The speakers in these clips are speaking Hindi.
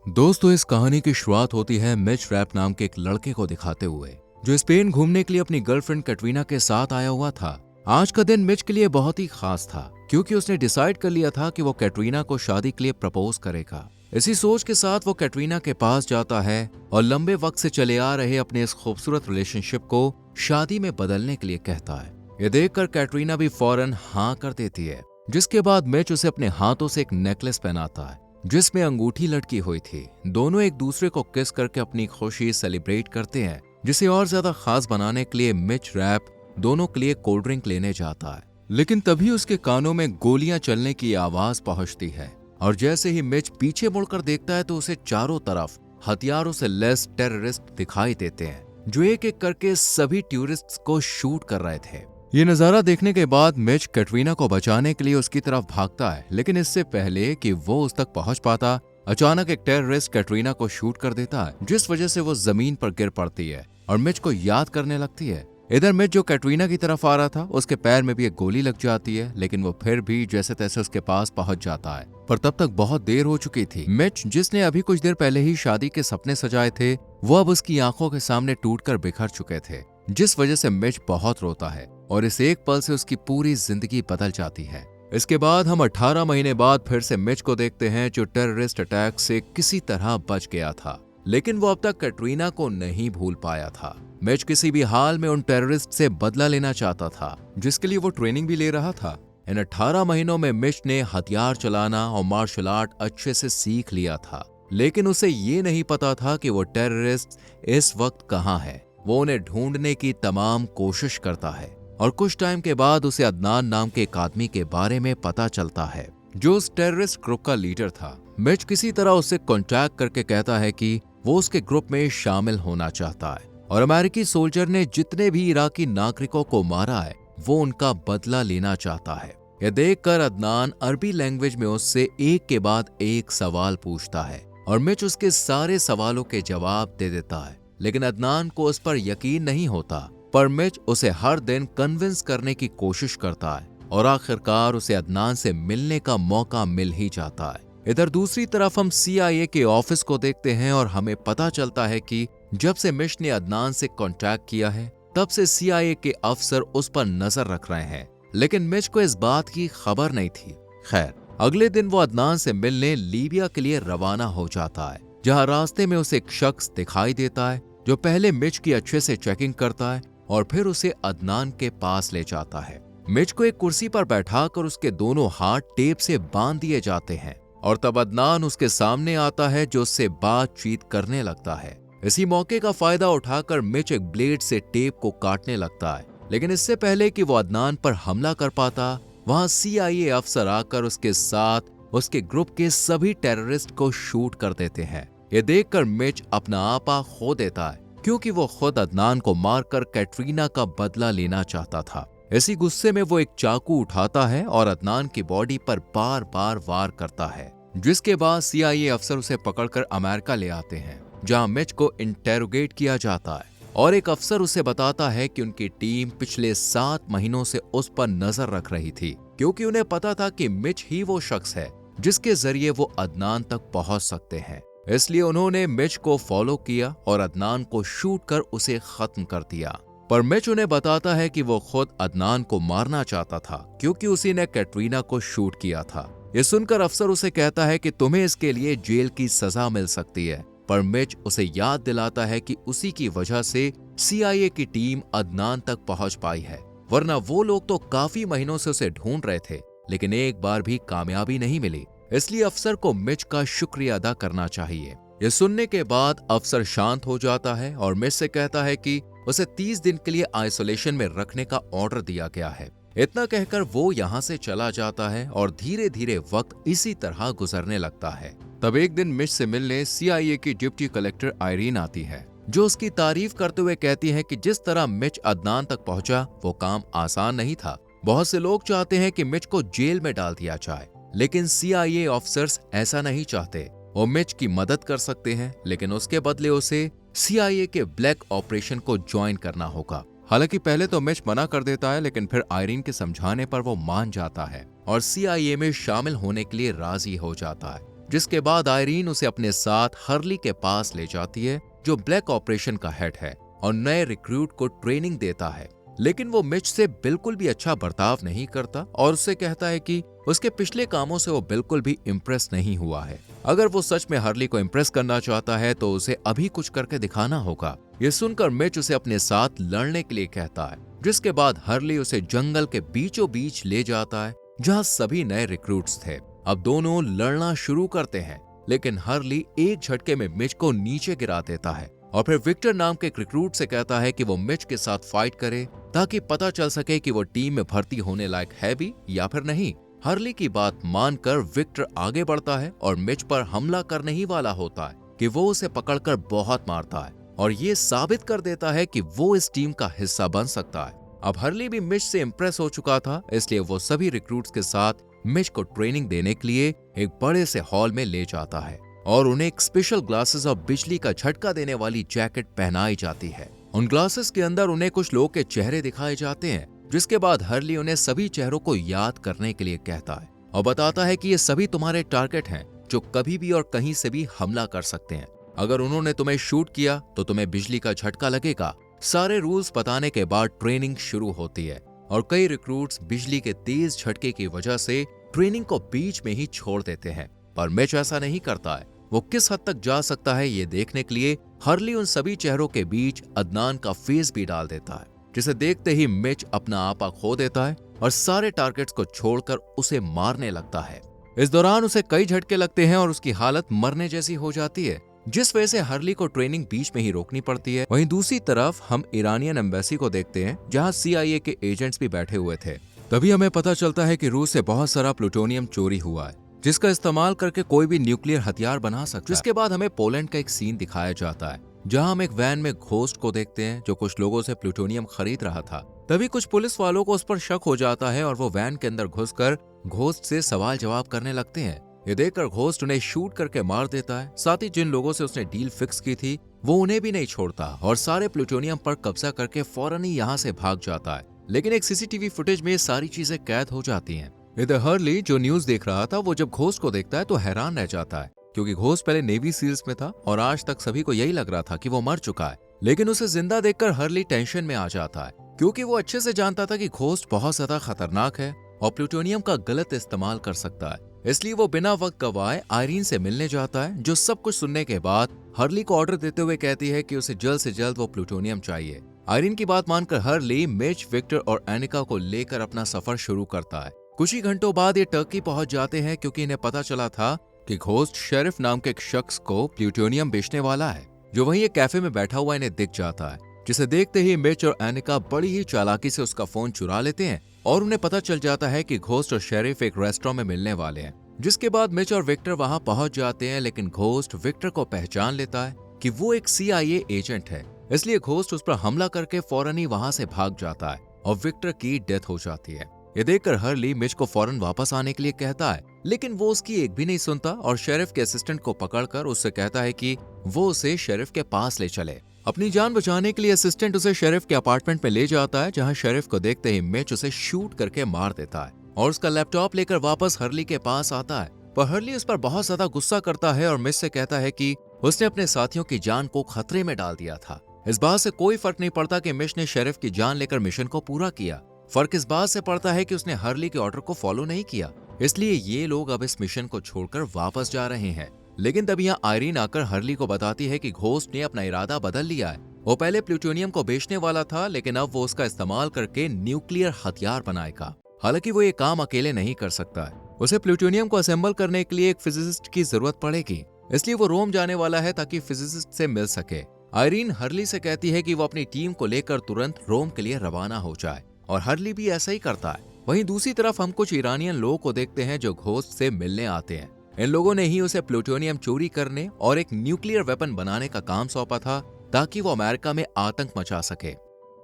दोस्तों, इस कहानी की शुरुआत होती है मिच रैप नाम के एक लड़के को दिखाते हुए, जो स्पेन घूमने के लिए अपनी गर्लफ्रेंड कैटरीना के साथ आया हुआ था। आज का दिन मिच के लिए बहुत ही खास था, क्योंकि उसने डिसाइड कर लिया था कि वो कैटरीना को शादी के लिए प्रपोज करेगा। इसी सोच के साथ वो कैटरीना के पास जाता है और लंबे वक्त से चले आ रहे अपने इस खूबसूरत रिलेशनशिप को शादी में बदलने के लिए कहता है। ये देखकर कैटरीना भी फौरन हाँ कर देती है, जिसके बाद मिच उसे अपने हाथों से एक नेकलेस पहनाता है जिसमें अंगूठी लटकी हुई थी। दोनों एक दूसरे को किस करके अपनी खुशी सेलिब्रेट करते हैं, जिसे और ज्यादा खास बनाने के लिए मिच रैप दोनों के लिए कोल्ड ड्रिंक लेने जाता है। लेकिन तभी उसके कानों में गोलियां चलने की आवाज पहुंचती है, और जैसे ही मिच पीछे मुड़कर देखता है तो उसे चारों तरफ हथियारों से लैस टेररिस्ट दिखाई देते हैं, जो एक एक करके सभी टूरिस्ट्स को शूट कर रहे थे। ये नजारा देखने के बाद मिच कैटरीना को बचाने के लिए उसकी तरफ भागता है, लेकिन इससे पहले कि वो उस तक पहुंच पाता, अचानक एक टेररिस्ट कैटरीना को शूट कर देता है, जिस वजह से वो जमीन पर गिर पड़ती है और मिच को याद करने लगती है। इधर मिच जो कैटरीना की तरफ आ रहा था, उसके पैर में भी एक गोली लग जाती है, लेकिन वो फिर भी जैसे तैसे उसके पास पहुंच जाता है। पर तब तक बहुत देर हो चुकी थी। मिच, जिसने अभी कुछ देर पहले ही शादी के सपने सजाए थे, वो अब उसकी आंखों के सामने टूटकर बिखर चुके थे, जिस वजह से मिच बहुत रोता है और इस एक पल से उसकी पूरी जिंदगी बदल जाती है। इसके बाद हम 18 महीने बाद फिर से मिच को देखते हैं, जो टेररिस्ट अटैक से किसी तरह बच गया था, लेकिन वो अब तक कैटरीना को नहीं भूल पाया था। मिच किसी भी हाल में उन टेररिस्ट से बदला लेना चाहता था, जिसके लिए वो ट्रेनिंग भी ले रहा था। इन 18 महीनों में मिच ने हथियार चलाना और मार्शल आर्ट अच्छे से सीख लिया था, लेकिन उसे ये नहीं पता था कि वो टेररिस्ट इस वक्त कहाँ है। वो उन्हें ढूंढने की तमाम कोशिश करता है और कुछ टाइम के बाद उसे अदनान नाम के एक आदमी के बारे में पता चलता है, जो उस टेररिस्ट ग्रुप का लीडर था। मिच किसी तरह उससे कांटेक्ट करके कहता है कि वो उसके ग्रुप में शामिल होना चाहता है और अमेरिकी सोल्जर ने जितने भी इराकी नागरिकों को मारा है, वो उनका बदला लेना चाहता है। यह देखकर अदनान अरबी लैंग्वेज में उससे एक के बाद एक सवाल पूछता है और मिच उसके सारे सवालों के जवाब दे देता है, लेकिन अदनान को उस पर यकीन नहीं होता। पर मिच उसे हर दिन कन्विंस करने की कोशिश करता है और आखिरकार उसे अदनान से मिलने का मौका मिल ही जाता है। इधर दूसरी तरफ हम CIA के ऑफिस को देखते हैं और हमें पता चलता है कि जब से मिच ने अदनान से कांटेक्ट किया है, तब से CIA के अफसर उस पर नजर रख रहे हैं, लेकिन मिच को इस बात की खबर नहीं थी। खैर, अगले दिन वो अदनान से मिलने लीबिया के लिए रवाना हो जाता है, जहां रास्ते में उसे एक शख्स दिखाई देता है, जो पहले मिच की अच्छे से चेकिंग करता है और फिर उसे अदनान के पास ले जाता है। मिच को एक कुर्सी पर बैठाकर उसके दोनों हाथ टेप से बांध दिए जाते हैं और तब अदनान उसके सामने आता है, जो उससे बातचीत करने लगता है। इसी मौके का फायदा उठाकर मिच एक ब्लेड से टेप को काटने लगता है, लेकिन इससे पहले कि वो अदनान पर हमला कर पाता, वहां CIA अफसर आकर उसके साथ उसके ग्रुप के सभी टेररिस्ट को शूट कर देते हैं। ये देखकर मिच अपना आपा खो देता है, क्योंकि वो खुद अदनान को मारकर कैटरीना का बदला लेना चाहता था। इसी गुस्से में वो एक चाकू उठाता है और अदनान की बॉडी पर बार बार वार करता है, जिसके बाद CIA अफसर उसे पकड़कर अमेरिका ले आते हैं, जहां मिच को इंटेरोगेट किया जाता है और एक अफसर उसे बताता है कि उनकी टीम पिछले 7 महीनों से उस पर नजर रख रही थी, क्योंकि उन्हें पता था कि मिच ही वो शख्स है जिसके जरिए वो अदनान तक पहुंच सकते हैं। इसलिए उन्होंने मिच को फॉलो किया और अदनान को शूट कर उसे खत्म कर दिया। पर मिच उन्हें बताता है कि वो खुद अदनान को मारना चाहता था, क्योंकि उसी ने कैटरीना को शूट किया था। ये सुनकर अफसर उसे कहता है कि तुम्हें इसके लिए जेल की सजा मिल सकती है। पर मिच उसे याद दिलाता है कि उसी की वजह से CIA की टीम अदनान तक पहुंच पाई है, वरना वो लोग तो काफी महीनों से उसे ढूंढ रहे थे, लेकिन एक बार भी कामयाबी नहीं मिली। इसलिए अफसर को मिच का शुक्रिया अदा करना चाहिए। यह सुनने के बाद अफसर शांत हो जाता है और मिच से कहता है कि उसे 30 दिन के लिए आइसोलेशन में रखने का ऑर्डर दिया गया है। इतना कहकर वो यहाँ से चला जाता है और धीरे धीरे वक्त इसी तरह गुजरने लगता है। तब एक दिन मिच से मिलने CIA की डिप्टी कलेक्टर आयरीन आती है, जो उसकी तारीफ करते हुए कहती है कि जिस तरह मिच अदनान तक पहुंचा, वो काम आसान नहीं था। बहुत से लोग चाहते हैं कि मिच को जेल में डाल दिया जाए, लेकिन CIA ऑफिसर्स ऐसा नहीं चाहते। वो मिच की मदद कर सकते हैं, लेकिन उसके बदले उसे CIA के ब्लैक ऑपरेशन को ज्वाइन करना होगा। हालांकि पहले तो मिच मना कर देता है, लेकिन फिर आयरीन के समझाने पर वो मान जाता है और CIA में शामिल होने के लिए राजी हो जाता है। जिसके बाद आयरीन उसे अपने साथ हर्ली के पास ले जाती है, जो ब्लैक ऑपरेशन का हेड है और नए रिक्रूट को ट्रेनिंग देता है। लेकिन वो मिच से बिल्कुल भी अच्छा बर्ताव नहीं करता और उससे कहता है कि उसके पिछले कामों से वो बिल्कुल भी इम्प्रेस नहीं हुआ है। अगर वो सच में हर्ली को इम्प्रेस करना चाहता है तो उसे अभी कुछ करके दिखाना होगा। ये सुनकर मिच उसे अपने साथ लड़ने के लिए कहता है, जिसके बाद हर्ली उसे जंगल के बीचों बीच ले जाता है जहाँ सभी नए रिक्रूट्स थे। अब दोनों लड़ना शुरू करते हैं, लेकिन हर्ली एक झटके में मिच को नीचे गिरा देता है और फिर विक्टर नाम के एक रिक्रूट से कहता है कि वो मिच के साथ फाइट करे ताकि पता चल सके कि वो टीम में भर्ती होने लायक है भी या फिर नहीं। हर्ली की बात मानकर विक्टर आगे बढ़ता है और मिच पर हमला करने ही वाला होता है कि वो उसे पकड़कर बहुत मारता है और ये साबित कर देता है कि वो इस टीम का हिस्सा बन सकता है। अब हर्ली भी मिच से इम्प्रेस हो चुका था, इसलिए वो सभी रिक्रूट्स के साथ मिच को ट्रेनिंग देने के लिए एक बड़े से हॉल में ले जाता है और उन्हें एक स्पेशल ग्लासेस और बिजली का झटका देने वाली जैकेट पहनाई जाती है। उन ग्लासेस के अंदर उन्हें कुछ लोगों के चेहरे दिखाए जाते हैं, जिसके बाद हर्ली उन्हें सभी चेहरों को याद करने के लिए कहता है और बताता है कि ये सभी तुम्हारे टारगेट हैं जो कभी भी और कहीं से भी हमला कर सकते हैं। अगर उन्होंने तुम्हें शूट किया तो तुम्हें बिजली का झटका लगेगा। सारे रूल्स बताने के बाद ट्रेनिंग शुरू होती है और कई रिक्रूट्स बिजली के तेज झटके की वजह से ट्रेनिंग को बीच में ही छोड़ देते हैं, पर मिच ऐसा नहीं करता है। वो किस हद तक जा सकता है ये देखने के लिए हर्ली उन सभी चेहरों के बीच अदनान का फेस भी डाल देता है, जिसे देखते ही मिच अपना आपा खो देता है और सारे टारगेट्स को छोड़कर उसे मारने लगता है। इस दौरान उसे कई झटके लगते हैं और उसकी हालत मरने जैसी हो जाती है, जिस वजह से हर्ली को ट्रेनिंग बीच में ही रोकनी पड़ती है। वहीं दूसरी तरफ हम ईरानियन एम्बेसी को देखते हैं, जहां CIA के एजेंट्स भी बैठे हुए थे। तभी हमें पता चलता है कि रूस से बहुत सारा प्लूटोनियम चोरी हुआ है, जिसका इस्तेमाल करके कोई भी न्यूक्लियर हथियार बना सकता है। जिसके बाद हमें पोलैंड का एक सीन दिखाया जाता है, जहां हम एक वैन में घोस्ट को देखते हैं जो कुछ लोगों से प्लूटोनियम खरीद रहा था। तभी कुछ पुलिस वालों को उस पर शक हो जाता है और वो वैन के अंदर घुसकर घोस्ट से सवाल जवाब करने लगते हैं। ये देखकर घोस्ट उन्हें शूट करके मार देता है। साथ ही जिन लोगों से उसने डील फिक्स की थी वो उन्हें भी नहीं छोड़ता और सारे प्लूटोनियम पर कब्जा करके फौरन ही यहाँ से भाग जाता है। लेकिन एक CCTV फुटेज में सारी चीजें कैद हो जाती हैं। इधर हर्ली जो न्यूज देख रहा था, वो जब घोस्ट को देखता है तो हैरान रह जाता है, क्योंकि घोस्ट पहले नेवी सील्स में था और आज तक सभी को यही लग रहा था कि वो मर चुका है। लेकिन उसे जिंदा देखकर हर्ली टेंशन में आ जाता है, क्योंकि वो अच्छे से जानता था कि घोस्ट बहुत ज्यादा खतरनाक है और प्लूटोनियम का गलत इस्तेमाल कर सकता है। इसलिए वो बिना वक्त गवाए आयरीन से मिलने जाता है, जो सब कुछ सुनने के बाद हर्ली को ऑर्डर देते हुए कहती है कि उसे जल्द से जल्द वो प्लूटोनियम चाहिए। आयरीन की बात मानकर हर्ली मिच, विक्टर और एनिका को लेकर अपना सफर शुरू करता है। कुछ ही घंटों बाद ये टर्की पहुंच जाते हैं, क्योंकि इन्हें पता चला था कि घोस्ट शेरिफ नाम के एक शख्स को प्लूटोनियम बेचने वाला है, जो वहीं एक कैफे में बैठा हुआ इन्हें दिख जाता है। जिसे देखते ही मिच और एनिका बड़ी ही चालाकी से उसका फोन चुरा लेते हैं और उन्हें पता चल जाता है कि घोस्ट और शेरिफ एक रेस्टोरेंट में मिलने वाले हैं। जिसके बाद मिच और विक्टर वहां पहुंच जाते हैं, लेकिन घोस्ट विक्टर को पहचान लेता है कि वो एक CIA एजेंट है। इसलिए घोस्ट उस पर हमला करके फौरन ही वहां से भाग जाता है और विक्टर की डेथ हो जाती है। ये देखकर हर्ली मिच को फौरन वापस आने के लिए कहता है, लेकिन वो उसकी एक भी नहीं सुनता और शेरिफ के असिस्टेंट को पकड़कर उससे कहता है कि वो उसे शेरिफ के पास ले चले। अपनी जान बचाने के लिए असिस्टेंट उसे शेरिफ के अपार्टमेंट में ले जाता है, जहां शेरिफ को देखते ही मिच उसे शूट करके मार देता है और उसका लैपटॉप लेकर वापस हर्ली के पास आता है। पर हर्ली उस पर बहुत ज्यादा गुस्सा करता है और मिच से कहता है कि उसने अपने साथियों की जान को खतरे में डाल दिया था। इस बात से कोई फर्क नहीं पड़ता कि मिच ने शेरिफ की जान लेकर मिशन को पूरा किया। फर्क इस बात से पड़ता है कि उसने हर्ली के ऑर्डर को फॉलो नहीं किया, इसलिए ये लोग अब इस मिशन को छोड़कर वापस जा रहे हैं। लेकिन तब यहाँ आयरीन आकर हर्ली को बताती है कि घोस्ट ने अपना इरादा बदल लिया है। वो पहले प्लूटोनियम को बेचने वाला था, लेकिन अब वो उसका इस्तेमाल करके न्यूक्लियर हथियार बनाएगा। हालांकि वो ये काम अकेले नहीं कर सकता है, उसे प्लूटोनियम को असेंबल करने के लिए एक फिजिसिस्ट की जरूरत पड़ेगी। इसलिए वो रोम जाने वाला है ताकि फिजिसिस्ट से मिल सके। आयरीन हर्ली से कहती है कि वो अपनी टीम को लेकर तुरंत रोम के लिए रवाना हो जाए और हर्ली भी ऐसा ही करता है। वहीं दूसरी तरफ हम कुछ ईरानियन लोगों को देखते हैं जो घोस्ट से मिलने आते हैं। इन लोगों ने ही उसे प्लूटोनियम चोरी करने और एक न्यूक्लियर वेपन बनाने का काम सौंपा था, ताकि वो अमेरिका में आतंक मचा सके।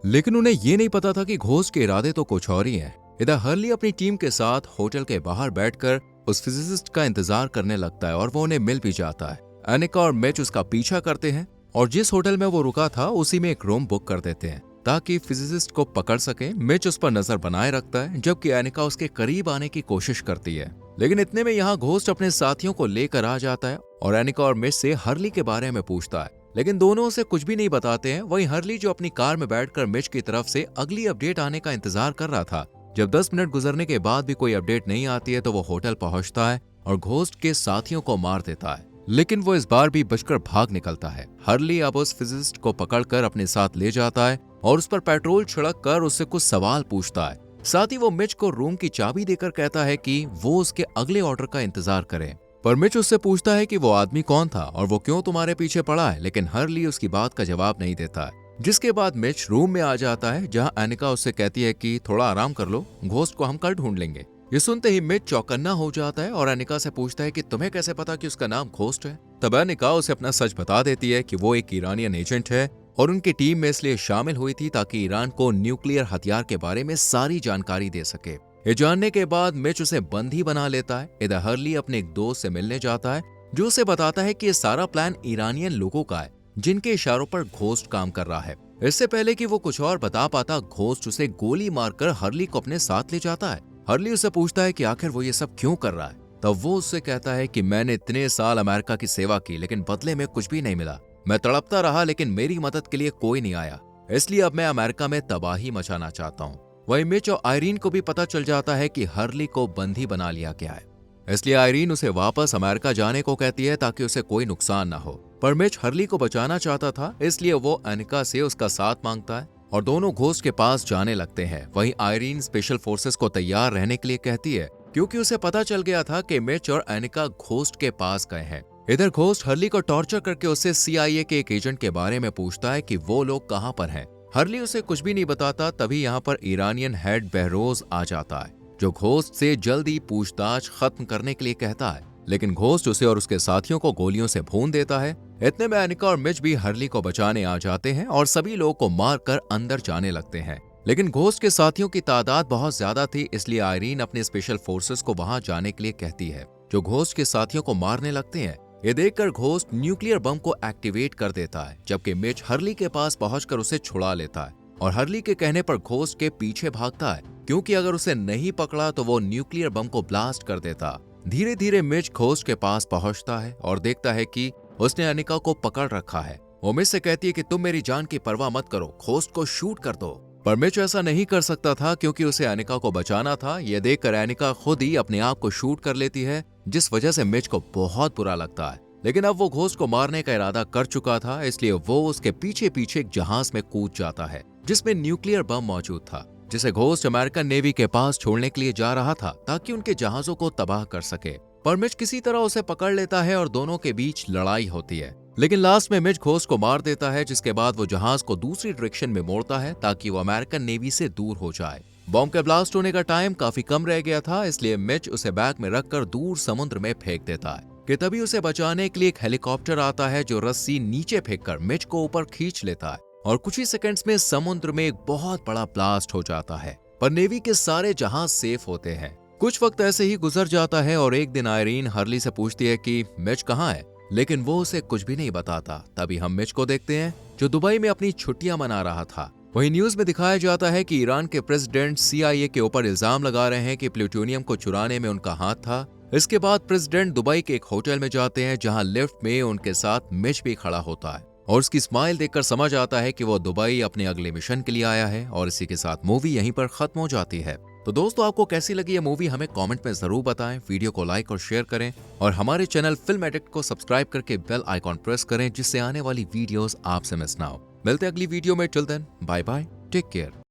लेकिन उन्हें ये नहीं पता था कि घोस्ट के इरादे तो कुछ और ही हैं। इधर हर्ली अपनी टीम के साथ होटल के बाहर बैठकर उस फिजिसिस्ट का इंतजार करने लगता है और वो उन्हें मिल भी जाता है। एनिका और मिच उसका पीछा करते हैं और जिस होटल में वो रुका था उसी में एक रूम बुक कर देते हैं ताकि फिजिसिस्ट को पकड़ सके। मिच उस पर नजर बनाए रखता है, जबकि एनिका उसके करीब आने की कोशिश करती है। लेकिन इतने में यहाँ घोस्ट अपने साथियों को लेकर आ जाता है और एनिका और मिच से हर्ली के बारे में पूछता है, लेकिन दोनों उसे कुछ भी नहीं बताते हैं। वहीं हर्ली जो अपनी कार में बैठकर मिच की तरफ से अगली अपडेट आने का इंतजार कर रहा था, जब 10 मिनट गुजरने के बाद भी कोई अपडेट नहीं आती है तो वो होटल पहुंचता है और घोस्ट के साथियों को मार देता है। लेकिन वो इस बार भी बचकर भाग निकलता है। हर्ली अब उस फिजिसिस्ट को पकड़कर अपने साथ ले जाता है और उस पर पेट्रोल छिड़क कर उससे कुछ सवाल पूछता है। साथ ही वो मिच को रूम की चाबी देकर कहता है कि वो उसके अगले ऑर्डर का इंतजार करे। पर मिच उससे पूछता है कि वो आदमी कौन था और वो क्यों तुम्हारे पीछे पड़ा है, लेकिन हर्ली उसकी बात का जवाब नहीं देता है। जिसके बाद मिच रूम में आ जाता है जहां एनिका उससे कहती है कि थोड़ा आराम कर लो, घोस्ट को हम कल ढूंढ लेंगे। ये सुनते ही मिच चौकन्ना हो जाता है और एनिका से पूछता है कि तुम्हें कैसे पता कि उसका नाम घोस्ट है। तब एनिका उसे अपना सच बता देती है कि वो एक ईरानियन एजेंट है और उनकी टीम में इसलिए शामिल हुई थी ताकि ईरान को न्यूक्लियर हथियार के बारे में सारी जानकारी दे सके। ये जानने के बाद मिच उसे बंदी बना लेता है। इधर हर्ली अपने एक दोस्त से मिलने जाता है जो उसे बताता है कि ये सारा प्लान ईरानियन लोगों का है जिनके इशारों पर घोस्ट काम कर रहा है। इससे पहले कि वो कुछ और बता पाता, घोस्ट उसे गोली मारकर हर्ली को अपने साथ ले जाता है। हर्ली उससे पूछता है कि आखिर वो ये सब क्यों कर रहा है। तब वो उससे कहता है कि मैंने इतने साल अमेरिका की सेवा की लेकिन बदले में कुछ भी नहीं मिला। मैं तड़पता रहा लेकिन मेरी मदद के लिए कोई नहीं आया, इसलिए अब मैं अमेरिका में तबाही मचाना चाहता हूँ। वहीं मिच और आयरीन को भी पता चल जाता है कि हर्ली को बंदी बना लिया गया है, इसलिए आयरीन उसे वापस अमेरिका जाने को कहती है ताकि उसे कोई नुकसान न हो। पर मिच हर्ली को बचाना चाहता था, इसलिए वो एनिका से उसका साथ मांगता है और दोनों घोस्ट के पास जाने लगते हैं। वहीं आयरीन स्पेशल फोर्सेस को तैयार रहने के लिए कहती है क्योंकि उसे पता चल गया था कि मिच और एनिका घोस्ट के पास गए हैं। इधर घोस्ट हर्ली को टॉर्चर करके उससे CIA के एक एजेंट के बारे में पूछता है कि वो लोग कहां पर हैं। हर्ली उसे कुछ भी नहीं बताता। तभी यहाँ पर ईरानियन हेड बहरोज आ जाता है जो घोस्ट से जल्दी पूछताछ खत्म करने के लिए कहता है, लेकिन घोस्ट उसे और उसके साथियों को गोलियों से भून देता है। इतने में एनिका और मिच भी हर्ली को बचाने आ जाते हैं और सभी लोगों को मारकर अंदर जाने लगते हैं। लेकिन घोस्ट के साथियों की तादाद बहुत ज्यादा थी, इसलिए आयरीन अपने स्पेशल फोर्सेस को वहां जाने के लिए कहती है जो घोस्ट के साथियों को मारने लगते हैं। ये देखकर घोस्ट न्यूक्लियर बम को एक्टिवेट कर देता है, जबकि मिच हर्ली के पास पहुंचकर उसे छुड़ा लेता है और हर्ली के कहने पर घोस्ट के पीछे भागता है क्योंकि अगर उसे नहीं पकड़ा तो वो न्यूक्लियर बम को ब्लास्ट कर देता। धीरे धीरे मिच घोस्ट के पास पहुंचता है और देखता है कि उसने एनिका को पकड़ रखा है। वो मिच से कहती है कि तुम मेरी जान की परवाह मत करो, घोस्ट को शूट कर दो। पर मिच ऐसा नहीं कर सकता था क्योंकि उसे एनिका को बचाना था। यह देखकर एनिका खुद ही अपने आप को शूट कर लेती है, जिस वजह से मिच को बहुत बुरा लगता है। लेकिन अब वो घोस्ट को मारने का इरादा कर चुका था, इसलिए वो उसके पीछे पीछे एक जहाज में कूद जाता है जिसमें न्यूक्लियर बम मौजूद था, जिसे घोस्ट अमेरिकन नेवी के पास छोड़ने के लिए जा रहा था ताकि उनके जहाजों को तबाह कर सके। पर मिच किसी तरह उसे पकड़ लेता है और दोनों के बीच लड़ाई होती है। लेकिन लास्ट में मिच घोस्ट को मार देता है, जिसके बाद वो जहाज को दूसरी डायरेक्शन में मोड़ता है ताकि वो अमेरिकन नेवी से दूर हो जाए। बॉम्ब के ब्लास्ट होने का टाइम काफी कम रह गया था, इसलिए मिच उसे बैग में रखकर दूर समुद्र में फेंक देता है कि तभी उसे बचाने के लिए एक हेलीकॉप्टर आता है जो रस्सी नीचे फेंककर मिच को ऊपर खींच लेता है और कुछ ही सेकंड्स में समुद्र में एक बहुत बड़ा ब्लास्ट हो जाता है। पर नेवी के सारे जहाज सेफ होते हैं। कुछ वक्त ऐसे ही गुजर जाता है और एक दिन आयरीन हर्ली से पूछती है कि मिच कहाँ है, लेकिन वो उसे कुछ भी नहीं बताता। तभी हम मिच को देखते हैं जो दुबई में अपनी छुट्टियां मना रहा था। वहीं न्यूज में दिखाया जाता है कि ईरान के प्रेसिडेंट CIA के ऊपर इल्जाम लगा रहे हैं कि प्लूटोनियम को चुराने में उनका हाथ था। इसके बाद प्रेसिडेंट दुबई के एक होटल में जाते हैं जहां लिफ्ट में उनके साथ मिच भी खड़ा होता है और उसकी स्माइल देखकर समझ आता है कि वो दुबई अपने अगले मिशन के लिए आया है। और इसी के साथ मूवी यहीं पर खत्म हो जाती है। तो दोस्तों, आपको कैसी लगी ये मूवी हमें कमेंट में जरूर बताएं। वीडियो को लाइक और शेयर करें और हमारे चैनल फिल्म एडिक्ट को सब्सक्राइब करके बेल आइकॉन प्रेस करें जिससे आने वाली वीडियोस आपसे मिस ना हो। मिलते हैं अगली वीडियो में। Till then, bye bye, take care.